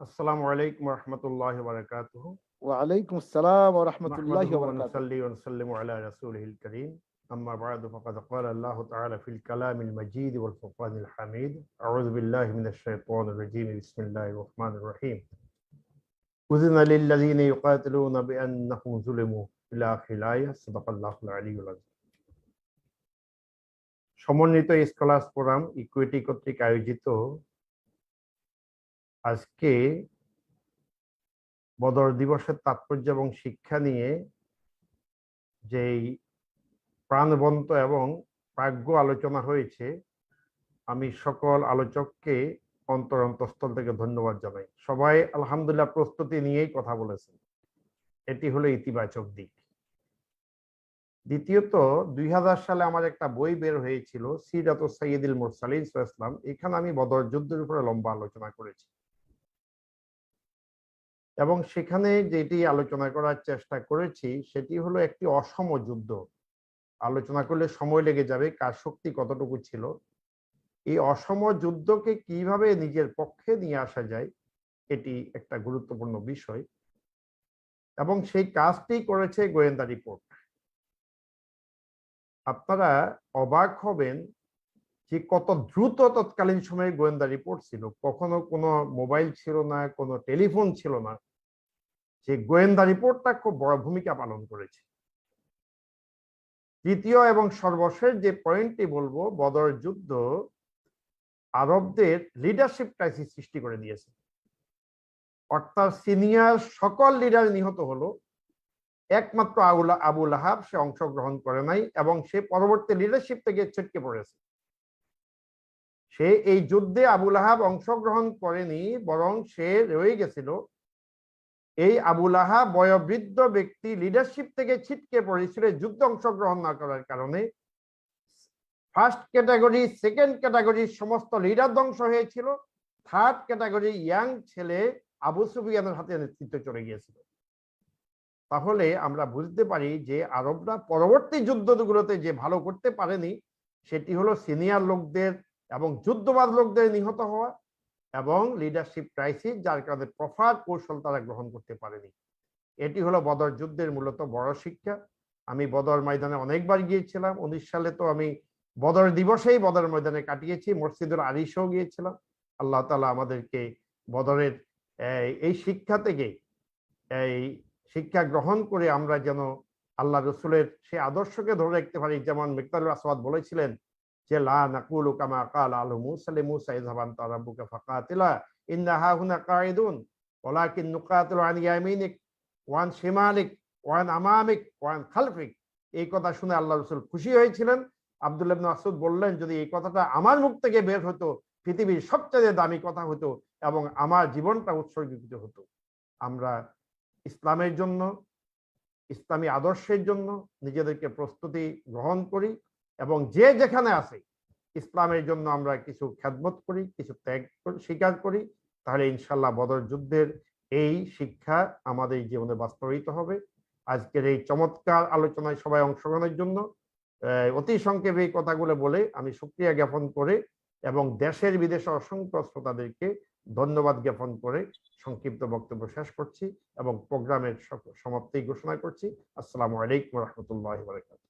আসসালামু আলাইকুম ওয়া রাহমাতুল্লাহি ওয়া বারাকাতুহু। ওয়ালাইকুম আসসালাম ওয়া রাহমাতুল্লাহি নাহমাদুহু ওয়া ওয়া বারাকাতুহু। নুসাল্লি ওয়া নুসাল্লিমু আলা রাসূলিহিল কারীম। আম্মা বা'দু ফাকাদ ক্বালা আল্লাহু তাআলা ফিল কালামিল মাজিদ ওয়াল ফুরকানিল হামিদ। আউযু বিল্লাহি মিনাশ শাইতানির রাজীম। বিসমিল্লাহির রহমানির রহিম। উযিনা লিল্লাযীনা ইউকাতিলুনা বিআন্নাহুম যুলিমু ইলা আখিরিল আয়াহ। সাদাকাল্লাহুল আলিয়্যুল আযীম। সমন্বিত স্কলার্স ফোরাম ইকুইটি কর্তৃক আয়োজিত আজকে বদর দিবসের তাৎপর্য এবং শিক্ষা নিয়ে যেই প্রাণবন্ত এবং প্রাজ্ঞ আলোচনা হয়েছে, আমি সকল আলোচককে অন্তরন্তস্থল থেকে ধন্যবাদ জানাই। সবাই আলহামদুলিল্লাহ প্রস্তুতি নিয়েই কথা বলেছেন, এটি হলো ইতিবাচক দিক। দ্বিতীয়ত, 2000 সালে আমার একটা বই বের হয়েছিল, সিরাতুস সাইয়্যিদুল মুরসালিন সাল্লাল্লাহু আলাইহি ওয়াসাল্লাম। এখানে আমি বদর যুদ্ধের উপরে লম্বা আলোচনা করেছি এবং সেখানে যেটি আলোচনা করার চেষ্টা করেছি সেটি হলো একটি অসম যুদ্ধ। আলোচনা করলে সময় লেগে যাবে, কার শক্তি কতটুকু ছিল। এই অসম যুদ্ধকে কিভাবে নিজের পক্ষে নিয়ে আসা যায়, এটি একটা গুরুত্বপূর্ণ বিষয় এবং সেই কাজটি করেছে গোয়েন্দা রিপোর্ট। আপনারা অবাক হবেন যে কত দ্রুত তৎকালীন সময়ে গোয়েন্দা রিপোর্ট ছিল। কখনো কোনো মোবাইল ছিল না, কোনো টেলিফোন ছিল না। যে গোয়েন্দা রিপোর্টটা খুব বড় ভূমিকা পালন করেছে। তৃতীয় এবং সর্বশেষ যে পয়েন্টটি বলবো, বদর যুদ্ধ আরবদের লিডারশিপ ক্রাইসিস সৃষ্টি করে দিয়েছে। অর্থাৎ সিনিয়র সকল লিডার নিহত হলো, একমাত্র আবু লাহাব সে অংশগ্রহণ করে নাই এবং সে পরবর্তী লিডারশিপ থেকে ছিটকে পড়েছে। সে এই যুদ্ধে আবু লাহাব অংশগ্রহণ করেনি, বরং সে রয়ে গেছিল। এই আবু লাহাব বয়োবৃদ্ধ ব্যক্তি লিডারশিপ থেকে ছিটকে পড়েছিল যুদ্ধে অংশগ্রহণ না করার কারণে। ফার্স্ট ক্যাটাগরি, সেকেন্ড ক্যাটাগরির সমস্ত লিডার ধ্বংস হয়েছিল। থার্ড ক্যাটাগরি ইয়াং ছেলে আবু সুফিয়ানের হাতে নেতৃত্ব চলে গিয়েছিল। তাহলে আমরা বুঝতে পারি যে আরবরা পরবর্তী যুদ্ধগুলোতে যে ভালো করতে পারেনি সেটি হলো সিনিয়র লোকদের এবং যুদ্ধবাজ লোকদের নিহত হওয়া এবং লিডারশিপ ক্রাইসিস, যার কারণে প্রপার কৌশল তারা গ্রহণ করতে পারেনি। এটি হলো বদর যুদ্ধের মূলত বড় শিক্ষা। আমি বদর ময়দানে অনেকবার গিয়েছিলাম। 19 সালে তো আমি বদর দিবসেই বদর ময়দানে কাটিয়েছি, মসজিদুল আরিশেও গিয়েছিলাম। আল্লাহ তাআলা আমাদেরকে বদরের এই শিক্ষা থেকে এই শিক্ষা গ্রহণ করে আমরা যেন আল্লাহ রসুলের সেই আদর্শকে ধরে রাখতে পারি। যেমন মিকদারুল আসওয়াদ বলেছিলেন যে লা নাকুলু কামা ক্বালা আলু মূসা লিমূসা ইযহাব আনতা রাব্বুকা ফাকাতিলা ইন্না হাহুনা কাঈদুন ওয়ালাকিন নুকাতিলু আন ইয়ামিনিক ওয়া আন শিমালিক ওয়া আন আমামিক ওয়া আন খালফিক। এই কথা শুনে আল্লাহ রসুল খুশি হয়েছিলেন। আব্দুল্লাহ ইবনে মাসউদ বললেন, যদি এই কথাটা আমার মুখ থেকে বের হতো পৃথিবীর সবচেয়ে দামি কথা হতো এবং আমার জীবনটা উৎসর্গিত হতো। আমরা ইসলামের জন্য, ইসলামী আদর্শের জন্য নিজেদেরকে প্রস্তুতি গ্রহণ করি এবং যে যেখানে আছে ইসলামের জন্য আমরা কিছু খেদমত করি, কিছু ত্যাগ স্বীকার করি, তাহলে ইনশাল্লাহ বদর যুদ্ধের এই শিক্ষা আমাদের জীবনে বাস্তবায়িত হবে। আজকের এই চমৎকার আলোচনায় সবাই অংশগ্রহণের জন্য অতি সংক্ষেপে এই কথাগুলো বলে আমি শুকরিয়া জ্ঞাপন করে এবং দেশের বিদেশে অসংখ্য শ্রোতাদেরকে ধন্যবাদ জ্ঞাপন করে সংক্ষিপ্ত বক্তব্য শেষ করছি এবং প্রোগ্রামের সমাপ্তি ঘোষণা করছি। আসসালামু আলাইকুম ওয়া রাহমাতুল্লাহি ওয়া বারাকাতুহু।